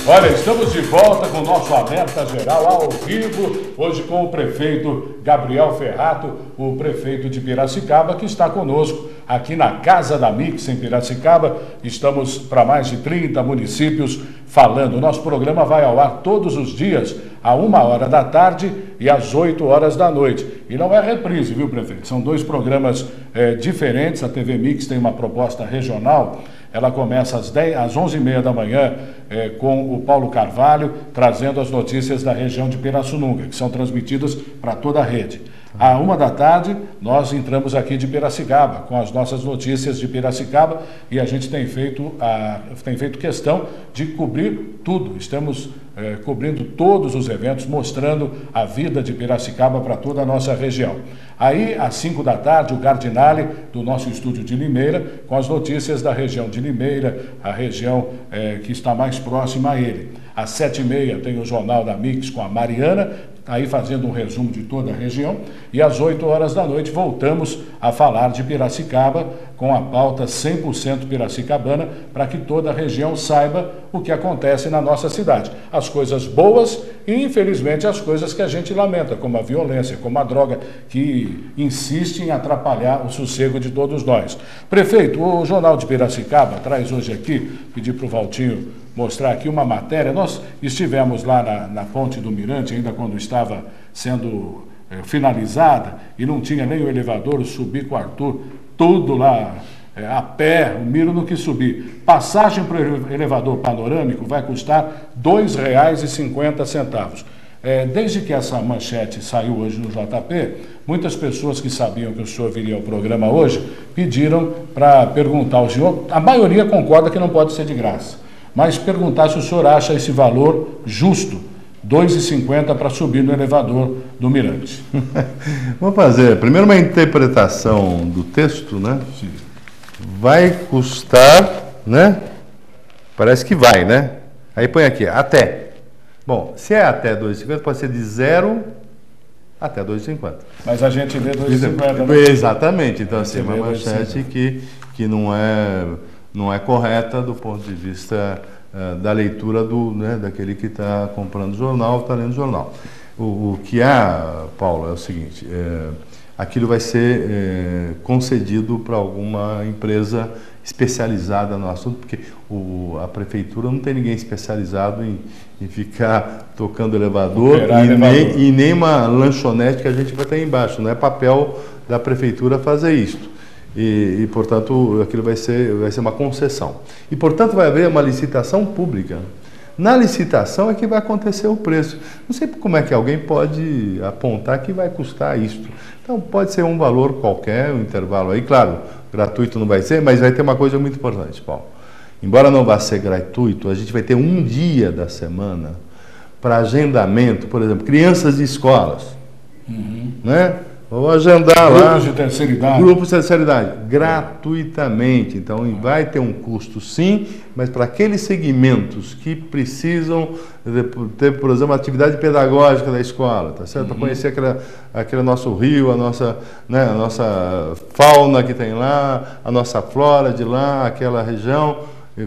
Olha, estamos de volta com o nosso Alerta Geral ao vivo, hoje com o prefeito Gabriel Ferrato, o prefeito de Piracicaba, que está conosco aqui na Casa da Mix, em Piracicaba. Estamos para mais de 30 municípios falando. O nosso programa vai ao ar todos os dias, à 1h da tarde e às 8h da noite. E não é reprise, viu, prefeito? São dois programas diferentes. A TV Mix tem uma proposta regional. Ela começa às 11h30 da manhã com o Paulo Carvalho, trazendo as notícias da região de Pirassununga, que são transmitidas para toda a rede. À 1h da tarde, nós entramos aqui de Piracicaba, com as nossas notícias de Piracicaba, e a gente tem feito questão de cobrir tudo. Estamos cobrindo todos os eventos, mostrando a vida de Piracicaba para toda a nossa região. Aí, às 5 da tarde, o Gardinale, do nosso estúdio de Limeira, com as notícias da região de Limeira, a região que está mais próxima a ele. Às 7h30 tem o Jornal da Mix com a Mariana, aí fazendo um resumo de toda a região, e às 8h da noite voltamos a falar de Piracicaba com a pauta 100% piracicabana, para que toda a região saiba o que acontece na nossa cidade. As coisas boas e, infelizmente, as coisas que a gente lamenta, como a violência, como a droga, que insiste em atrapalhar o sossego de todos nós. Prefeito, o Jornal de Piracicaba traz hoje aqui, pedi para o Valtinho mostrar aqui uma matéria. Nós estivemos lá na Ponte do Mirante, ainda quando estava sendo finalizada, e não tinha nem o elevador, eu subi com o Arthur, tudo lá a pé, o Miro não quis subir. Passagem para o elevador panorâmico vai custar R$ 2,50. Desde que essa manchete saiu hoje no JP, muitas pessoas que sabiam que o senhor viria ao programa hoje pediram para perguntar ao senhor. A maioria concorda que não pode ser de graça, mas perguntar se o senhor acha esse valor justo, R$ 2,50 para subir no elevador do Mirante. Vamos fazer primeiro uma interpretação do texto, né? Sim. Vai custar, né? Parece que vai, né? Aí põe aqui, até. Bom, se é até R$ 2,50, pode ser de 0 até R$ 2,50. Mas a gente lê R$ 2,50, né? Exatamente. Então, assim, uma manchete que não é correta do ponto de vista da leitura daquele que está comprando o jornal, está lendo o jornal. O que há, Paulo, é o seguinte, aquilo vai ser concedido para alguma empresa especializada no assunto, porque a prefeitura não tem ninguém especializado em ficar tocando elevador e nem uma lanchonete que a gente vai ter embaixo. Não é papel da prefeitura fazer isso. E, portanto, aquilo vai ser uma concessão. E, portanto, vai haver uma licitação pública. Na licitação é que vai acontecer o preço. Não sei como é que alguém pode apontar que vai custar isso. Então, pode ser um valor qualquer, um intervalo aí. Claro, gratuito não vai ser, mas vai ter uma coisa muito importante, Paulo. Embora não vá ser gratuito, a gente vai ter um dia da semana para agendamento, por exemplo, crianças de escolas, né? Vou agendar lá. Grupos de terceira idade. Grupos de terceira idade, gratuitamente. Então, vai ter um custo sim, mas para aqueles segmentos que precisam ter, por exemplo, a atividade pedagógica da escola, tá certo? Para conhecer aquele nosso rio, a nossa fauna que tem lá, a nossa flora de lá, aquela região,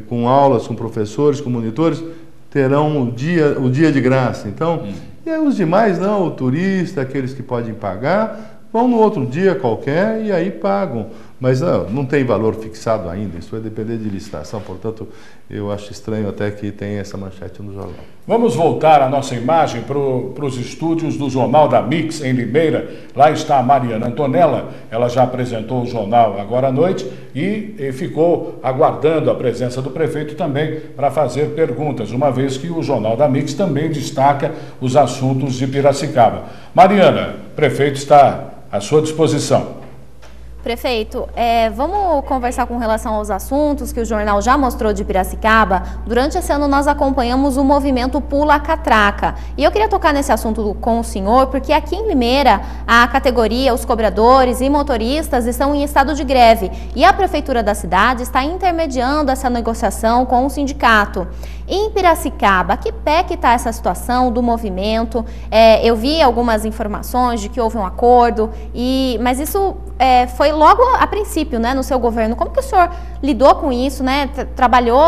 com aulas, com professores, com monitores, terão o dia de graça. Então, e os demais não, o turista, aqueles que podem pagar, vão no outro dia qualquer e aí pagam. Mas não tem valor fixado ainda, isso vai depender de licitação, portanto, eu acho estranho até que tenha essa manchete no jornal. Vamos voltar a nossa imagem para os estúdios do Jornal da Mix, em Limeira. Lá está a Mariana Antonella, ela já apresentou o jornal agora à noite e ficou aguardando a presença do prefeito também para fazer perguntas, uma vez que o Jornal da Mix também destaca os assuntos de Piracicaba. Mariana, o prefeito está à sua disposição. Prefeito, vamos conversar com relação aos assuntos que o jornal já mostrou de Piracicaba. Durante esse ano nós acompanhamos o movimento Pula Catraca. E eu queria tocar nesse assunto com o senhor, porque aqui em Limeira, a categoria, os cobradores e motoristas estão em estado de greve. E a prefeitura da cidade está intermediando essa negociação com o sindicato. Em Piracicaba, que pé que está essa situação do movimento? Eu vi algumas informações de que houve um acordo, mas isso foi logo a princípio, né, no seu governo. Como que o senhor lidou com isso, né? Trabalhou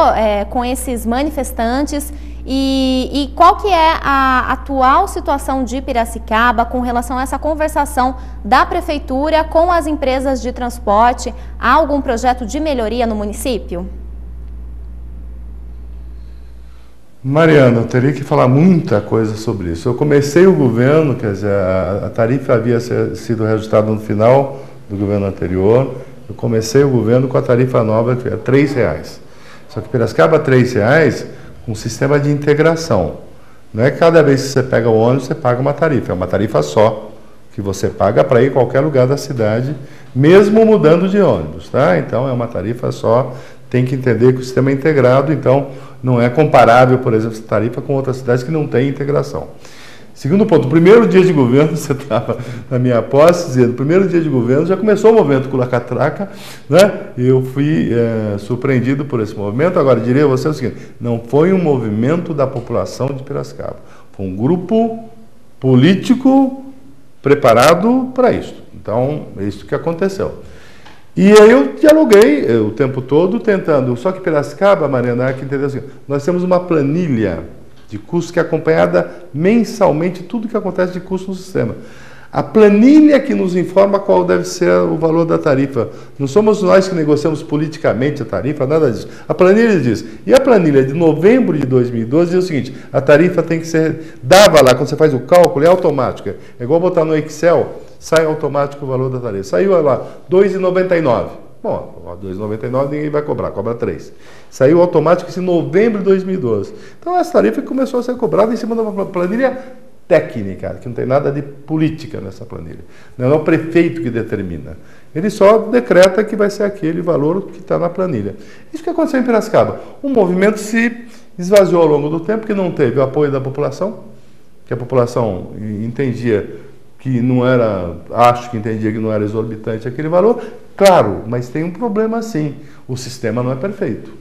com esses manifestantes e qual que é a atual situação de Piracicaba com relação a essa conversação da prefeitura com as empresas de transporte? Há algum projeto de melhoria no município? Mariana, eu teria que falar muita coisa sobre isso. Eu comecei o governo, quer dizer, a tarifa havia sido reajustada no final do governo anterior. Eu comecei o governo com a tarifa nova, que é R$3. Só que Piracicaba R$3 com um sistema de integração. Não é que cada vez que você pega o ônibus, você paga uma tarifa. É uma tarifa só, que você paga para ir em qualquer lugar da cidade, mesmo mudando de ônibus, tá? Então, é uma tarifa só. Tem que entender que o sistema é integrado, então não é comparável, por exemplo, essa tarifa com outras cidades que não têm integração. Segundo ponto, o primeiro dia de governo, você estava na minha posse, dizendo, o primeiro dia de governo já começou o movimento Pula Catraca, né? Eu fui surpreendido por esse movimento. Agora, diria a você o seguinte, não foi um movimento da população de Piracicaba, foi um grupo político preparado para isso. Então, é isso que aconteceu. E aí eu dialoguei o tempo todo tentando, só que Piracicaba, Mariana, que entendeu assim, nós temos uma planilha de custo que é acompanhada mensalmente tudo que acontece de custo no sistema. A planilha que nos informa qual deve ser o valor da tarifa. Não somos nós que negociamos politicamente a tarifa, nada disso. A planilha diz. E a planilha de novembro de 2012 diz o seguinte, a tarifa tem que ser, dava lá, quando você faz o cálculo, é automática. É igual botar no Excel, sai automático o valor da tarifa. Saiu lá, R$ 2,99. Bom, R$ 2,99 ninguém vai cobrar, cobra 3. Saiu automático em novembro de 2012. Então, essa tarifa começou a ser cobrada em cima de uma planilha técnica, que não tem nada de política nessa planilha. Não é o prefeito que determina. Ele só decreta que vai ser aquele valor que está na planilha. Isso que aconteceu em Piracicaba. O movimento se esvaziou ao longo do tempo, que não teve o apoio da população, que a população entendia que não era, acho que entendia que não era exorbitante aquele valor. Claro, mas tem um problema sim. O sistema não é perfeito.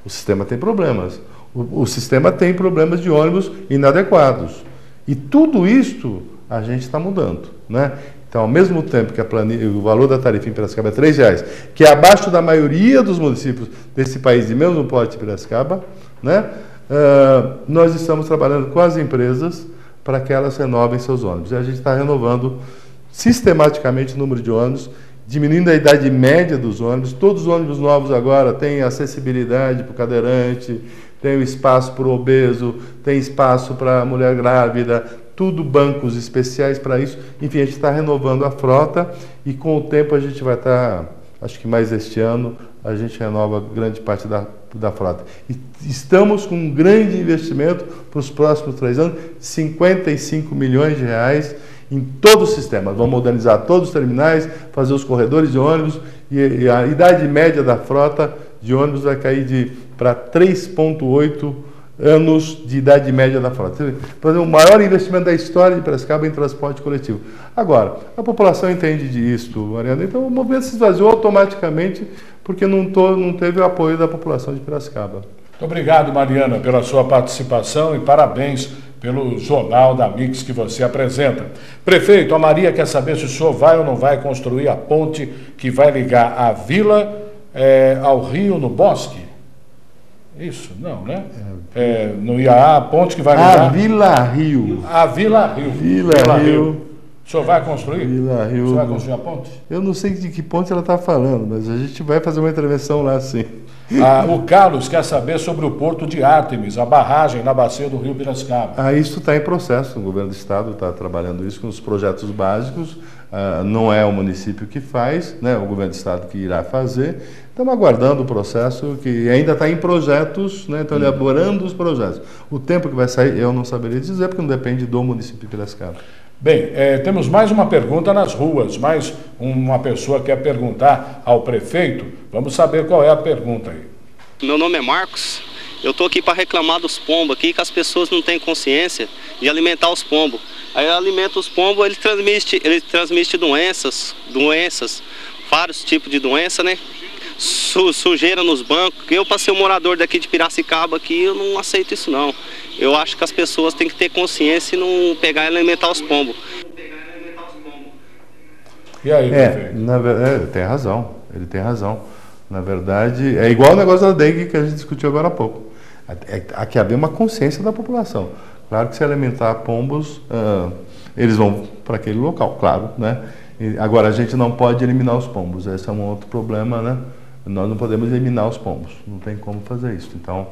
O sistema tem problemas. O sistema tem problemas de ônibus inadequados. E tudo isso a gente está mudando, né? Então, ao mesmo tempo que o valor da tarifa em Piracicaba é R$3, que é abaixo da maioria dos municípios desse país, de mesmo porte de Piracicaba, né? Nós estamos trabalhando com as empresas para que elas renovem seus ônibus. E a gente está renovando sistematicamente o número de ônibus, diminuindo a idade média dos ônibus. Todos os ônibus novos agora têm acessibilidade para o cadeirante, tem o espaço para o obeso, tem espaço para a mulher grávida, tudo bancos especiais para isso. Enfim, a gente está renovando a frota e com o tempo a gente vai estar, acho que mais este ano, a gente renova grande parte da frota. E estamos com um grande investimento para os próximos 3 anos, R$55 milhões em todo o sistema. Vamos modernizar todos os terminais, fazer os corredores de ônibus e a idade média da frota de ônibus vai cair para 3,8 anos de idade média da frota. Fazer o maior investimento da história de Piracicaba em transporte coletivo. Agora, a população entende disso, Mariana, então o movimento se esvaziou automaticamente porque não teve o apoio da população de Piracicaba. Muito obrigado, Mariana, pela sua participação e parabéns pelo jornal da Mix que você apresenta. Prefeito, a Maria quer saber se o senhor vai ou não vai construir a ponte que vai ligar a vila ao rio no Bosque. Isso, não, né? No IAA, a ponte que vai ligar... A Vila Rio. A Vila Rio. Vila Rio. O senhor vai construir? Vila Rio. O senhor vai construir a ponte? Eu não sei de que ponte ela está falando, mas a gente vai fazer uma intervenção lá, sim. O Carlos quer saber sobre o Porto de Ártemis, a barragem na bacia do rio Piracicaba. Isso está em processo, o governo do estado está trabalhando isso com os projetos básicos, não é o município que faz, né, o governo do estado que irá fazer. Estamos aguardando o processo que ainda está em projetos, né, estão elaborando os projetos. O tempo que vai sair eu não saberia dizer, porque não depende do município de Piracicaba. Bem, temos mais uma pergunta nas ruas, mais uma pessoa quer perguntar ao prefeito. Vamos saber qual é a pergunta aí. Meu nome é Marcos, eu estou aqui para reclamar dos pombos aqui, que as pessoas não têm consciência de alimentar os pombos. Aí alimenta os pombos, ele transmite doenças, vários tipos de doença, né? Sujeira nos bancos. Eu, para ser um morador daqui de Piracicaba, aqui, eu não aceito isso não. Eu acho que as pessoas têm que ter consciência e não pegar e alimentar os pombos. E aí, ele tem razão. Na verdade, é igual o negócio da dengue que a gente discutiu agora há pouco. Aqui haver uma consciência da população. Claro que se alimentar pombos, eles vão para aquele local, claro, né? Agora, a gente não pode eliminar os pombos, esse é um outro problema, né? Nós não podemos eliminar os pombos, não tem como fazer isso. Então,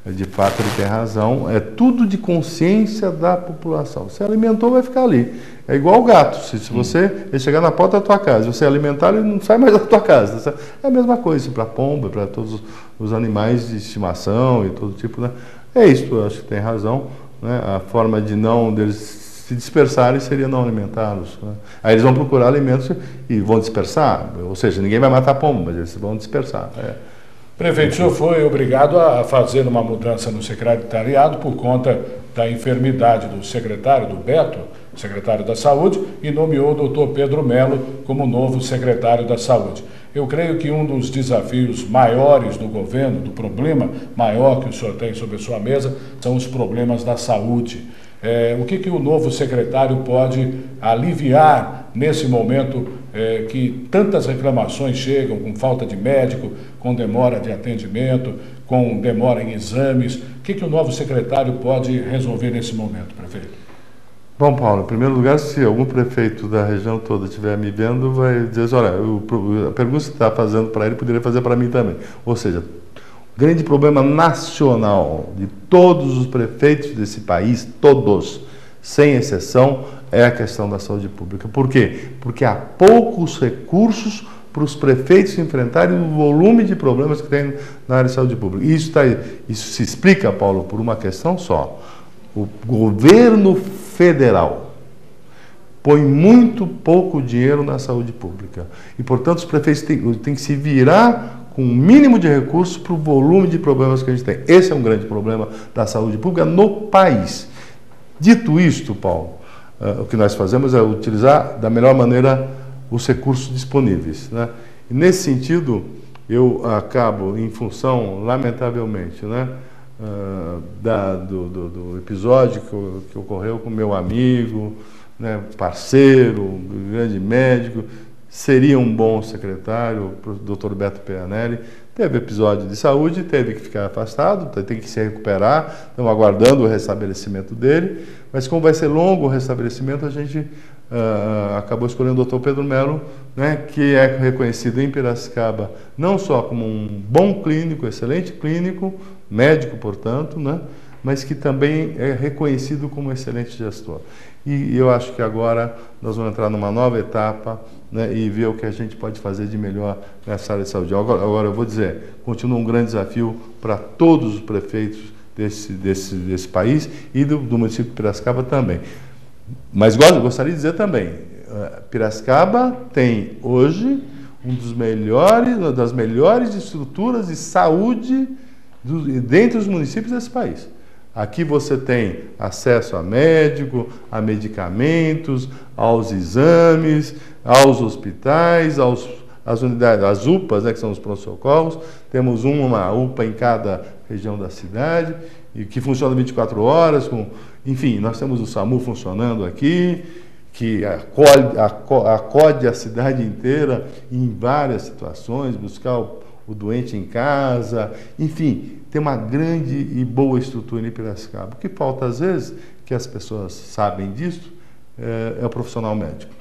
de fato, ele tem razão, é tudo de consciência da população. Se alimentou, vai ficar ali. É igual o gato, se ele chegar na porta da tua casa, você alimentar, ele não sai mais da tua casa. É a mesma coisa para pomba, para todos os animais de estimação e todo tipo, né? É isso, eu acho que tem razão, né? A forma de não deles se dispersarem seria não alimentá-los, né? Aí eles vão procurar alimentos e vão dispersar, ou seja, ninguém vai matar pombo, mas eles vão dispersar. Prefeito, o senhor foi obrigado a fazer uma mudança no secretariado por conta da enfermidade do secretário, do Beto, secretário da Saúde, e nomeou o doutor Pedro Melo como novo secretário da Saúde. Eu creio que um dos desafios maiores do governo, do problema maior que o senhor tem sobre a sua mesa, são os problemas da saúde. O que o novo secretário pode aliviar nesse momento que tantas reclamações chegam com falta de médico, com demora de atendimento, com demora em exames? O que o novo secretário pode resolver nesse momento, prefeito? Bom, Paulo, em primeiro lugar, se algum prefeito da região toda estiver me vendo, vai dizer assim, olha, a pergunta que você está fazendo para ele, poderia fazer para mim também. Ou seja, o grande problema nacional de todos os prefeitos desse país, todos, sem exceção, é a questão da saúde pública. Por quê? Porque há poucos recursos para os prefeitos enfrentarem o volume de problemas que tem na área de saúde pública. Isso se explica, Paulo, por uma questão só. O governo federal põe muito pouco dinheiro na saúde pública. E, portanto, os prefeitos têm que se virar com um mínimo de recursos para o volume de problemas que a gente tem. Esse é um grande problema da saúde pública no país. Dito isto, Paulo, o que nós fazemos é utilizar da melhor maneira os recursos disponíveis, né? E nesse sentido, eu acabo, em função, lamentavelmente, né, do episódio que ocorreu com meu amigo, né, parceiro, grande médico, seria um bom secretário, o Dr. Beto Pianelli. Teve episódio de saúde, teve que ficar afastado, tem que se recuperar, estamos aguardando o restabelecimento dele, mas como vai ser longo o restabelecimento, a gente acabou escolhendo o Dr. Pedro Melo, né, que é reconhecido em Piracicaba não só como um bom clínico, excelente clínico, médico, portanto, né, mas que também é reconhecido como um excelente gestor. E eu acho que agora nós vamos entrar numa nova etapa, né, e ver o que a gente pode fazer de melhor nessa área de saúde. Agora eu vou dizer, continua um grande desafio para todos os prefeitos desse país e do município de Piracicaba também. Mas gostaria de dizer também, Piracicaba tem hoje uma das melhores estruturas de saúde dentre os municípios desse país. Aqui você tem acesso a médico, a medicamentos, aos exames, aos hospitais, às unidades, as UPAs, né, que são os pronto-socorros. Temos uma UPA em cada região da cidade, e que funciona 24 horas. Enfim, nós temos o SAMU funcionando aqui, que acode a cidade inteira em várias situações, buscar o doente em casa, enfim, tem uma grande e boa estrutura em Piracicaba. O que falta, às vezes, que as pessoas sabem disso, é o profissional médico.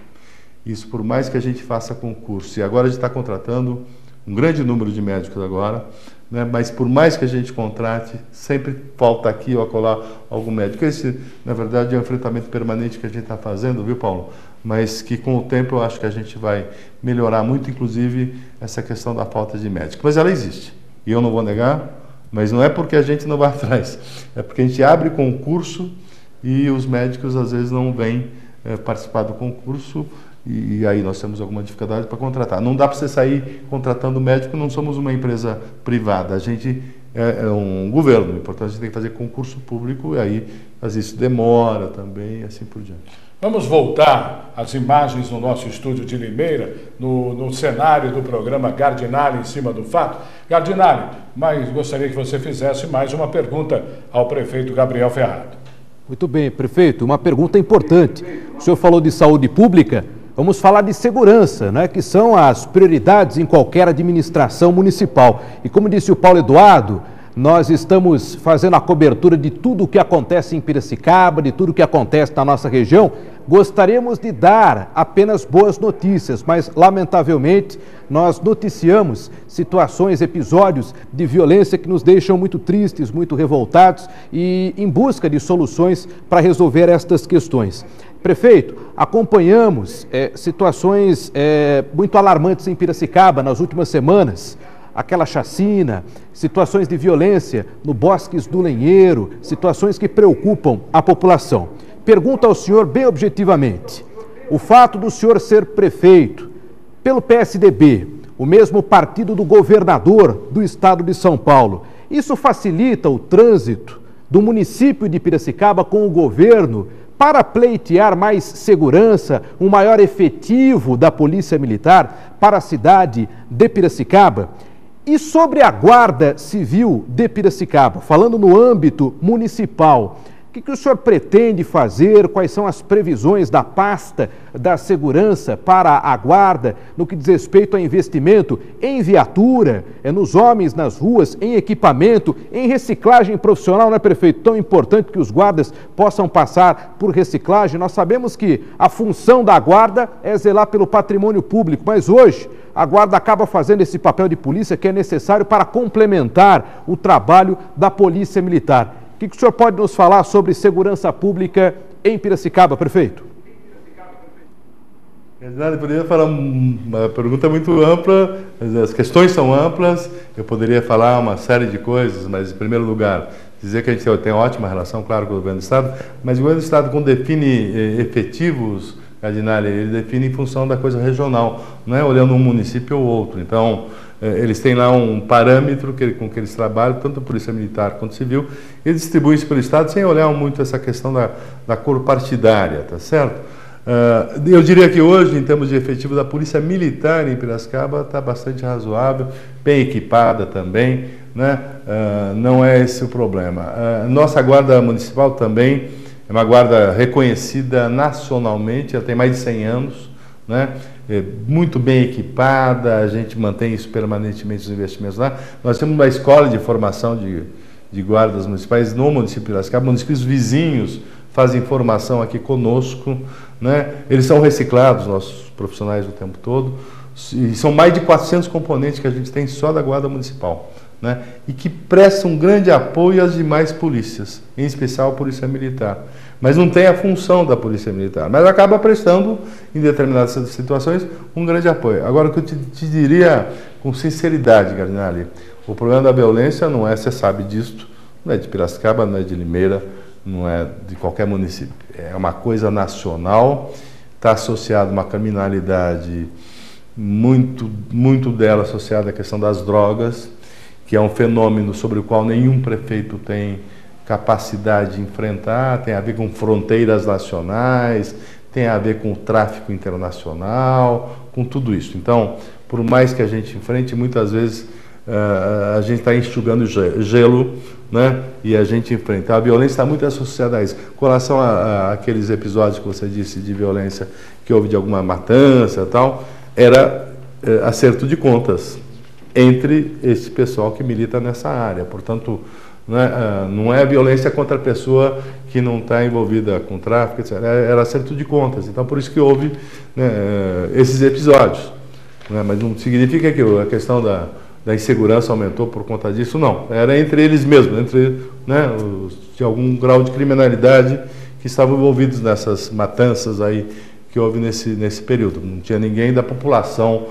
Isso, por mais que a gente faça concurso, e agora a gente está contratando um grande número de médicos agora, né, mas por mais que a gente contrate, sempre falta aqui ou acolá algum médico. Esse, na verdade, é um enfrentamento permanente que a gente está fazendo, viu, Paulo? Mas que com o tempo eu acho que a gente vai melhorar muito, inclusive, essa questão da falta de médico. Mas ela existe, e eu não vou negar, mas não é porque a gente não vai atrás, é porque a gente abre concurso e os médicos às vezes não vêm participar do concurso e aí nós temos alguma dificuldade para contratar. Não dá para você sair contratando médico, não somos uma empresa privada, a gente é um governo, portanto a gente tem que fazer concurso público e aí às vezes isso demora também e assim por diante. Vamos voltar às imagens no nosso estúdio de Limeira, no cenário do programa Gardinali em cima do fato. Gardinali, mas gostaria que você fizesse mais uma pergunta ao prefeito Gabriel Ferrato. Muito bem, prefeito, uma pergunta importante. O senhor falou de saúde pública, vamos falar de segurança, né, que são as prioridades em qualquer administração municipal. E como disse o Paulo Eduardo, nós estamos fazendo a cobertura de tudo o que acontece em Piracicaba, de tudo o que acontece na nossa região. Gostaríamos de dar apenas boas notícias, mas, lamentavelmente, nós noticiamos situações, episódios de violência que nos deixam muito tristes, muito revoltados e em busca de soluções para resolver estas questões. Prefeito, acompanhamos situações muito alarmantes em Piracicaba nas últimas semanas. Aquela chacina, situações de violência no Bosques do Lenheiro, situações que preocupam a população. Pergunto ao senhor bem objetivamente, o fato do senhor ser prefeito pelo PSDB, o mesmo partido do governador do estado de São Paulo, isso facilita o trânsito do município de Piracicaba com o governo para pleitear mais segurança, um maior efetivo da Polícia Militar para a cidade de Piracicaba? E sobre a Guarda Civil de Piracicaba, falando no âmbito municipal, o que o senhor pretende fazer? Quais são as previsões da pasta da segurança para a Guarda no que diz respeito a investimento em viatura, nos homens nas ruas, em equipamento, em reciclagem profissional, né, prefeito? Tão importante que os guardas possam passar por reciclagem. Nós sabemos que a função da Guarda é zelar pelo patrimônio público, mas hoje a Guarda acaba fazendo esse papel de polícia que é necessário para complementar o trabalho da Polícia Militar. O que o senhor pode nos falar sobre segurança pública em Piracicaba, prefeito? Eu poderia falar uma pergunta muito ampla, as questões são amplas, eu poderia falar uma série de coisas, mas em primeiro lugar, dizer que a gente tem uma ótima relação, claro, com o governo do Estado, mas o governo do Estado, quando define efetivos, Gardinali, ele define em função da coisa regional, não é olhando um município ou outro. Então, eles têm lá um parâmetro com que eles trabalham, tanto a Polícia Militar quanto Civil, e distribuem isso pelo Estado sem olhar muito essa questão da cor partidária, tá certo? Eu diria que hoje, em termos de efetivo da Polícia Militar em Piracicaba, está bastante razoável, bem equipada também, né? Não é esse o problema. Nossa Guarda Municipal também é uma guarda reconhecida nacionalmente, ela tem mais de 100 anos, né? Muito bem equipada, a gente mantém isso permanentemente, os investimentos lá. Nós temos uma escola de formação de guardas municipais no município de Piracicaba, municípios vizinhos fazem formação aqui conosco, né? Eles são reciclados, nossos profissionais o tempo todo, e são mais de 400 componentes que a gente tem só da Guarda Municipal, né? E que prestam um grande apoio às demais polícias, em especial a Polícia Militar. Mas não tem a função da Polícia Militar, mas acaba prestando, em determinadas situações, um grande apoio. Agora, o que eu te diria com sinceridade, Gardinali, o problema da violência não é, você sabe disso, não é de Piracicaba, não é de Limeira, não é de qualquer município. É uma coisa nacional, está associado a uma criminalidade, muito dela associada à questão das drogas, que é um fenômeno sobre o qual nenhum prefeito tem capacidade de enfrentar, tem a ver com fronteiras nacionais, tem a ver com o tráfico internacional, com tudo isso. Então, por mais que a gente enfrente, muitas vezes a gente está enxugando gelo, né? E a gente enfrenta. A violência está muito associada a isso. Com relação àqueles episódios que você disse de violência, que houve de alguma matança e tal, era acerto de contas entre esse pessoal que milita nessa área. Portanto, não é violência contra a pessoa que não está envolvida com tráfico, etc. Era acerto de contas. Então, por isso que houve, né, esses episódios. Né? Mas não significa que a questão da insegurança aumentou por conta disso, não. Era entre eles mesmos, entre, né, de algum grau de criminalidade que estavam envolvidos nessas matanças aí que houve nesse período. Não tinha ninguém da população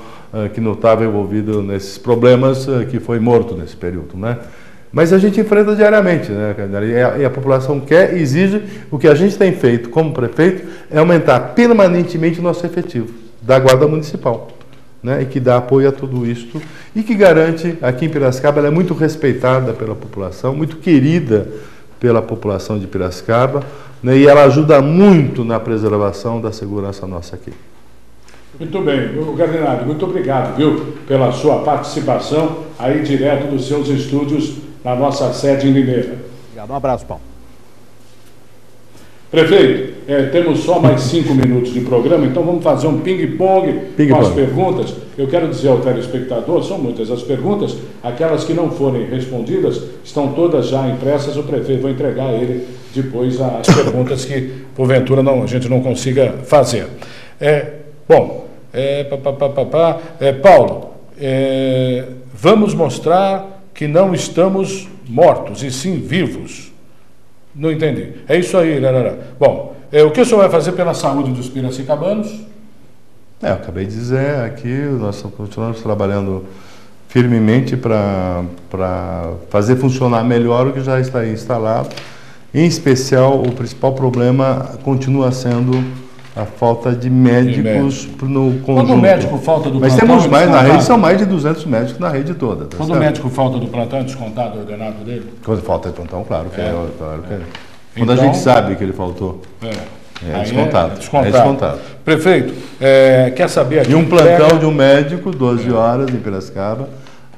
que não estava envolvido nesses problemas que foi morto nesse período, né? Mas a gente enfrenta diariamente, né? E a população quer e exige. O que a gente tem feito como prefeito é aumentar permanentemente o nosso efetivo da Guarda Municipal, né? E que dá apoio a tudo isto e que garante, aqui em Piracicaba, ela é muito respeitada pela população, muito querida pela população de Piracicaba, né? E ela ajuda muito na preservação da segurança nossa aqui. Muito bem, Gardinari, muito obrigado, viu, pela sua participação aí direto dos seus estúdios na nossa sede em Limeira. Obrigado, um abraço, Paulo. Prefeito, temos só mais 5 minutos de programa, então vamos fazer um ping-pong com as perguntas. Eu quero dizer ao telespectador, são muitas as perguntas, aquelas que não forem respondidas estão todas já impressas, o prefeito vai entregar a ele depois as perguntas que, porventura, a gente não consiga fazer. Paulo, vamos mostrar que não estamos mortos, e sim vivos. Não entendi. É isso aí, Lerara. Bom, o que o senhor vai fazer pela saúde dos piracicabanos? Eu acabei de dizer aqui, nós continuamos trabalhando firmemente para fazer funcionar melhor o que já está instalado. Em especial, o principal problema continua sendo a falta de médicos no conjunto. Quando o médico falta do plantão... Mas temos mais na rede, são mais de 200 médicos na rede toda. Tá Quando certo? o médico falta do plantão, é descontado o ordenado dele? Quando falta de plantão, claro que é. Claro que é. Quando então, a gente sabe que ele faltou, é descontado. É descontado. Prefeito, quer saber aqui... E um plantão de um médico, 12 horas em Piracicaba,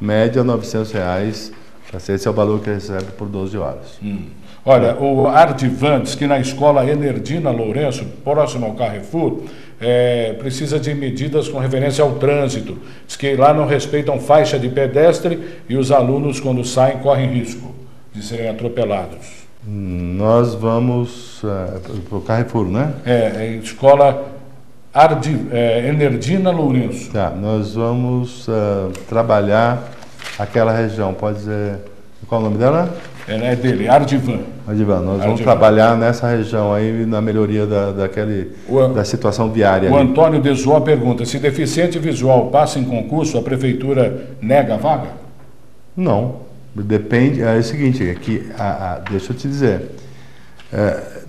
média R$ 900, esse é o valor que ele recebe por 12 horas. Olha, o Ardivan diz que na escola Enerdina Lourenço, próximo ao Carrefour, precisa de medidas com referência ao trânsito. Diz que lá não respeitam faixa de pedestre e os alunos, quando saem, correm risco de serem atropelados. Nós vamos para o Carrefour, né? Escola Enerdina Lourenço. Tá, nós vamos trabalhar aquela região, pode dizer... Qual o nome dela? É dele, Ardivan. Nós vamos trabalhar nessa região aí, na melhoria da situação viária. O Antônio Desoa pergunta, se deficiente visual passa em concurso, a prefeitura nega a vaga? Não, depende, é o seguinte, deixa eu te dizer,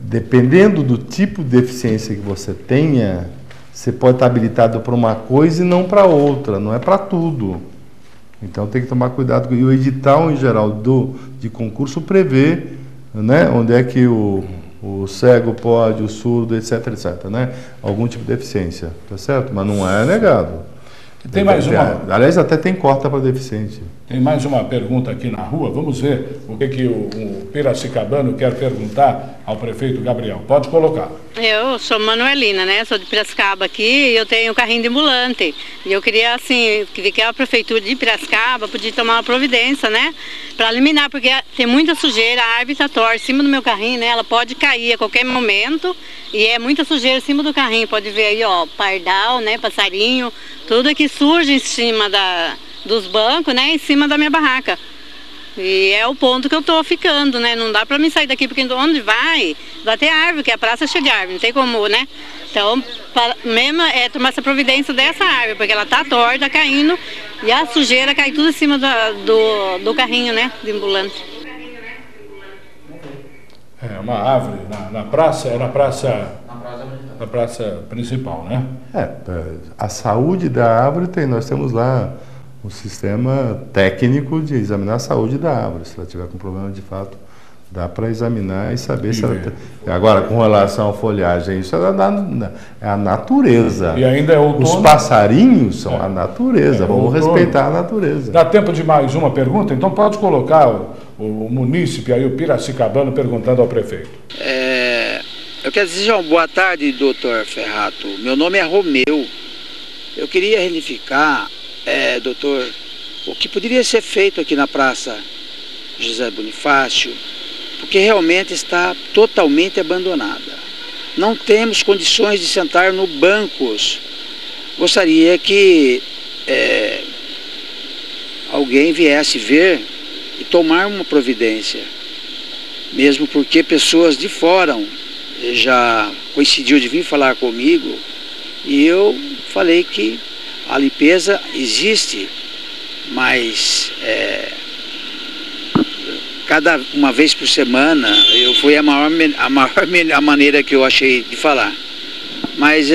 dependendo do tipo de deficiência que você tenha, você pode estar habilitado para uma coisa e não para outra, não é para tudo. Então tem que tomar cuidado. E o edital, em geral, de concurso prevê, né, onde é que o cego pode, o surdo, etc, né? Algum tipo de deficiência, tá certo? Mas não é negado. Tem mais uma... Aliás, até tem corta para deficiente. Tem mais uma pergunta aqui na rua. Vamos ver o que o piracicabano quer perguntar ao prefeito Gabriel. Pode colocar. Eu sou Manuelina, né? Sou de Piracicaba aqui e eu tenho um carrinho de ambulante. E eu queria, assim, que a prefeitura de Piracicaba podia tomar uma providência, né? Para eliminar, porque tem muita sujeira, a árvore está torta em cima do meu carrinho, né? Ela pode cair a qualquer momento e é muita sujeira em cima do carrinho. Pode ver aí, ó, pardal, né? Passarinho, tudo que surge em cima dos bancos, né? Em cima da minha barraca. E é o ponto que eu tô ficando, né? Não dá pra mim sair daqui, porque onde vai ter árvore, que é a praça cheia de árvore, não tem como, né? Então, mesmo tomar essa providência dessa árvore, porque ela tá torta, caindo, e a sujeira cai tudo em cima do carrinho, né? De ambulante. É uma árvore na praça, na praça principal, né? A saúde da árvore nós temos lá um sistema técnico de examinar a saúde da árvore. Se ela tiver com problema de fato, dá para examinar e saber se ela tem. Agora, com relação à folhagem, isso é a natureza. E ainda é outono. Os passarinhos são a natureza. Vamos respeitar a natureza. Dá tempo de mais uma pergunta? Então pode colocar o munícipe aí, o piracicabano, perguntando ao prefeito. Eu quero desejar uma boa tarde, doutor Ferrato. Meu nome é Romeu. Eu queria verificar, doutor, o que poderia ser feito aqui na Praça José Bonifácio, porque realmente está totalmente abandonada. Não temos condições de sentar no bancos. Gostaria que alguém viesse ver e tomar uma providência, mesmo porque pessoas de fora já coincidiu de vir falar comigo e eu falei que a limpeza existe, mas uma vez por semana, foi a maneira que eu achei de falar. Mas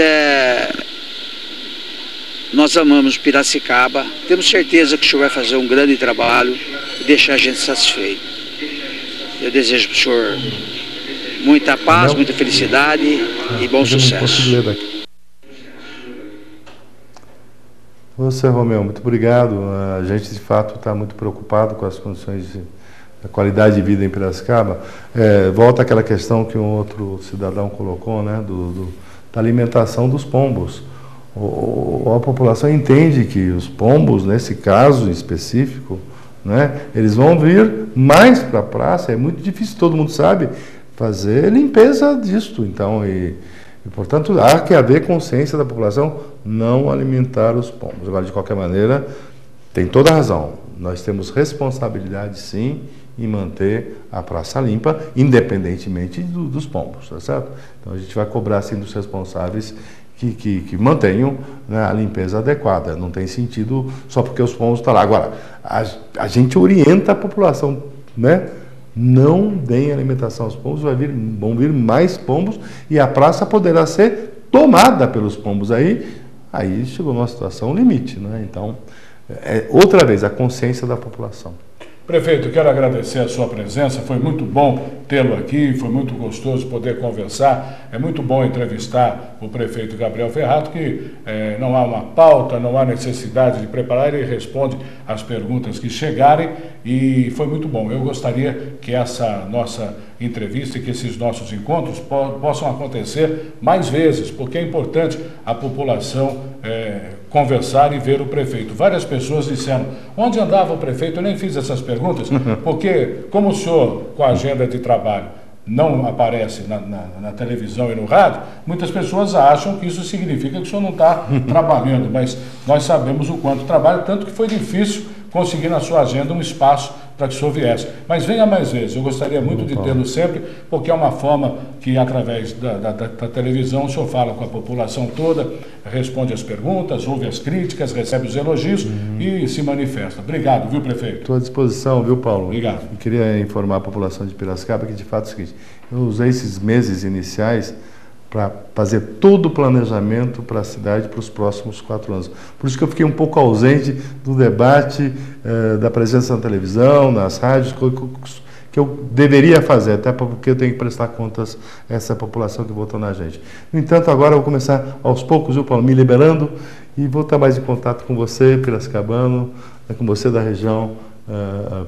nós amamos Piracicaba, temos certeza que o senhor vai fazer um grande trabalho e deixar a gente satisfeito. Eu desejo para o senhor muita paz, muita felicidade e bom sucesso. Você, Romeu, muito obrigado. A gente, de fato, está muito preocupado com as condições da qualidade de vida em Piracicaba. Volta àquela questão que um outro cidadão colocou, né, da alimentação dos pombos. A população entende que os pombos, nesse caso específico, né, eles vão vir mais para a praça. É muito difícil, todo mundo sabe, fazer limpeza disto. Então, e, portanto, há que haver consciência da população não alimentar os pombos. Agora, de qualquer maneira, tem toda a razão. Nós temos responsabilidade, sim, em manter a praça limpa, independentemente dos pombos, tá certo? Então, a gente vai cobrar, sim, dos responsáveis que mantenham, né, a limpeza adequada. Não tem sentido só porque os pombos estão lá. Agora, a gente orienta a população, né? Não deem alimentação aos pombos, vão vir mais pombos e a praça poderá ser tomada pelos pombos. Aí chegou numa situação limite, né? Então, outra vez, a consciência da população. Prefeito, quero agradecer a sua presença, foi muito bom tê-lo aqui, foi muito gostoso poder conversar, é muito bom entrevistar o prefeito Gabriel Ferrato, que não há uma pauta, não há necessidade de preparar, ele responde às perguntas que chegarem e foi muito bom. Eu gostaria que essa nossa entrevista e que esses nossos encontros possam acontecer mais vezes, porque é importante a população conversar e ver o prefeito. Várias pessoas disseram, onde andava o prefeito? Eu nem fiz essas perguntas, porque como o senhor, com a agenda de trabalho, não aparece na televisão e no rádio, muitas pessoas acham que isso significa que o senhor não está trabalhando, mas nós sabemos o quanto trabalha, tanto que foi difícil conseguir na sua agenda um espaço para que o senhor viesse. Mas venha mais vezes, eu gostaria muito de tê-lo sempre, porque é uma forma que, através da televisão, o senhor fala com a população toda, responde as perguntas, ouve as críticas, recebe os elogios e se manifesta. Obrigado, viu, prefeito? Estou à disposição, viu, Paulo? Obrigado. Eu queria informar a população de Piracicaba que, de fato, é o seguinte, eu usei esses meses iniciais para fazer todo o planejamento para a cidade para os próximos 4 anos. Por isso que eu fiquei um pouco ausente do debate, da presença na televisão, nas rádios, que eu deveria fazer, até porque eu tenho que prestar contas a essa população que votou na gente. No entanto, agora eu vou começar aos poucos, viu, Paulo, me liberando e vou estar mais em contato com você, piracicabano, com você da região,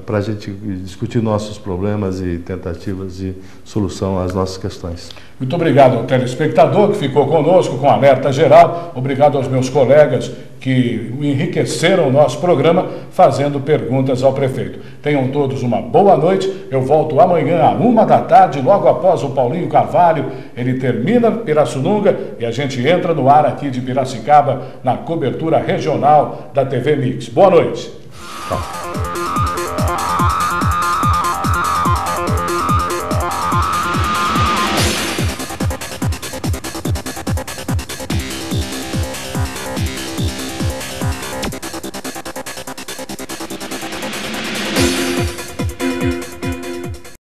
para a gente discutir nossos problemas e tentativas de solução às nossas questões. Muito obrigado ao telespectador que ficou conosco com Alerta Geral. Obrigado aos meus colegas que enriqueceram o nosso programa fazendo perguntas ao prefeito. Tenham todos uma boa noite. Eu volto amanhã à 13h, logo após o Paulinho Carvalho. Ele termina Pirassununga e a gente entra no ar aqui de Piracicaba na cobertura regional da TV Mix. Boa noite. Tchau.